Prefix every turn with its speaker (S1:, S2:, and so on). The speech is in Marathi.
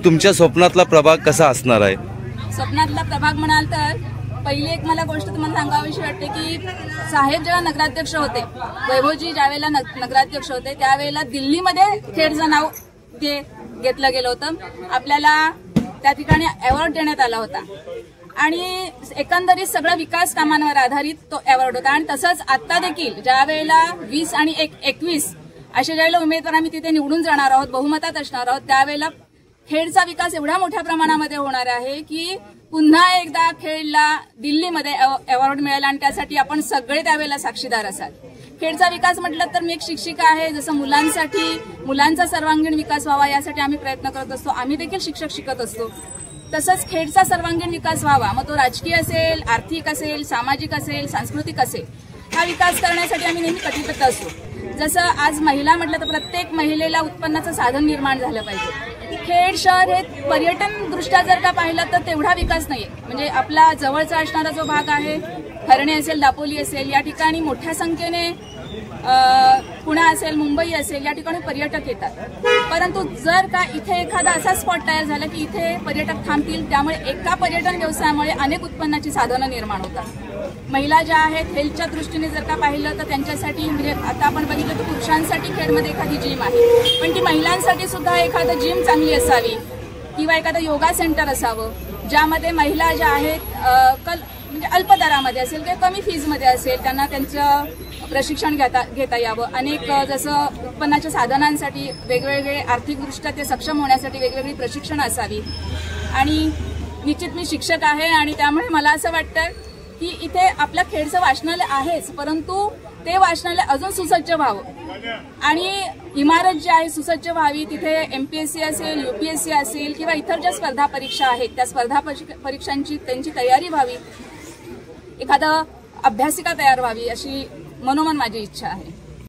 S1: तुमच्या स्वप्नातला प्रभाग कसा असणार आहे?
S2: स्वप्नातला प्रभाग म्हणाल तर पहिली एक मला गोष्ट तुम्हाला सांगावीशी वाटते की साहेब जेव्हा नगराध्यक्ष होते, वैभवजी ज्यावेळेला नगराध्यक्ष होते त्यावेळेला दिल्लीमध्ये खेडचं नाव घेतलं गेलं होतं. आपल्याला त्या ठिकाणी अवॉर्ड देण्यात आला होता आणि एकंदरीत सगळं विकास कामांवर आधारित तो अवॉर्ड होता. आणि तसंच आता देखील ज्या वेळेला 20 आणि 21 अशा ज्यावेळेला उमेदवार आम्ही तिथे निवडून जाणार आहोत, बहुमतात असणार आहोत, त्यावेळेला खेडचा विकास एवढ्या मोठ्या प्रमाणामध्ये होणार आहे की पुन्हा एकदा खेडला दिल्लीमध्ये अवॉर्ड मिळेल आणि त्यासाठी आपण सगळे त्यावेळेला साक्षीदार असाल. खेडचा विकास म्हटलं तर मी एक शिक्षिका आहे, जसं मुलांचा सर्वांगीण विकास व्हावा यासाठी आम्ही प्रयत्न करत असतो. आम्ही देखील शिक्षक शिकत असतो. तसंच खेडचा सर्वांगीण विकास व्हावा, मग तो राजकीय असेल, आर्थिक असेल, सामाजिक असेल, सांस्कृतिक असेल, हा विकास करण्यासाठी आम्ही नेहमी कटिबद्ध असतो. जसं आज महिला म्हटलं तर प्रत्येक महिलेला उत्पन्नाचं साधन निर्माण झालं पाहिजे. खेड शहर हे पर्यटन दृष्ट्या जर का पाहिलं तर तेवढा विकास नाहीये. म्हणजे आपला जवळचा असणारा जो भाग आहे, हरणे असेल, दापोली असेल, या ठिकाणी मोठ्या संख्येने पुणे असेल, मुंबई असेल, या ठिकाणी पर्यटक येतात. परंतु जर का इथे एखादा असा स्पॉट तयार झाला की इथे पर्यटक थांबतील, त्यामुळे एका पर्यटन व्यवसायामुळे अनेक उत्पन्नाची साधनं निर्माण होतात. महिला ज्या आहेत हेल्थच्या दृष्टीने जर का पाहिलं तर त्यांच्यासाठी, म्हणजे आता आपण बघितलं तर पुरुषांसाठी खेडमध्ये एखादी जिम आहे, पण ती महिलांसाठी सुद्धा एखादं जिम चांगली असावी किंवा एखादं योगा सेंटर असावं, ज्यामध्ये महिला ज्या आहेत म्हणजे अल्प दरामध्ये असेल किंवा कमी फीजमध्ये असेल, त्यांना त्यांचं प्रशिक्षण घेता यावं. अनेक जसं उत्पन्नाच्या साधनांसाठी वेगवेगळे आर्थिकदृष्ट्या ते सक्षम होण्यासाठी वेगवेगळी प्रशिक्षण असावी. आणि निश्चित मी शिक्षक आहे आणि त्यामुळे मला असं वाटतं की इथे आपल्या खेडचं वाचनालय आहेच, परंतु ते वाचनालय अजून सुसज्ज व्हावं आणि इमारत जी आहे सुसज्ज व्हावी. तिथे MPSC असेल, UPSC असेल किंवा इतर ज्या स्पर्धा परीक्षा आहेत त्या स्पर्धा परीक्षांची त्यांची तयारी व्हावी, एखादं अभ्यासिका तयार व्हावी, अशी मनोमन माझी इच्छा आहे.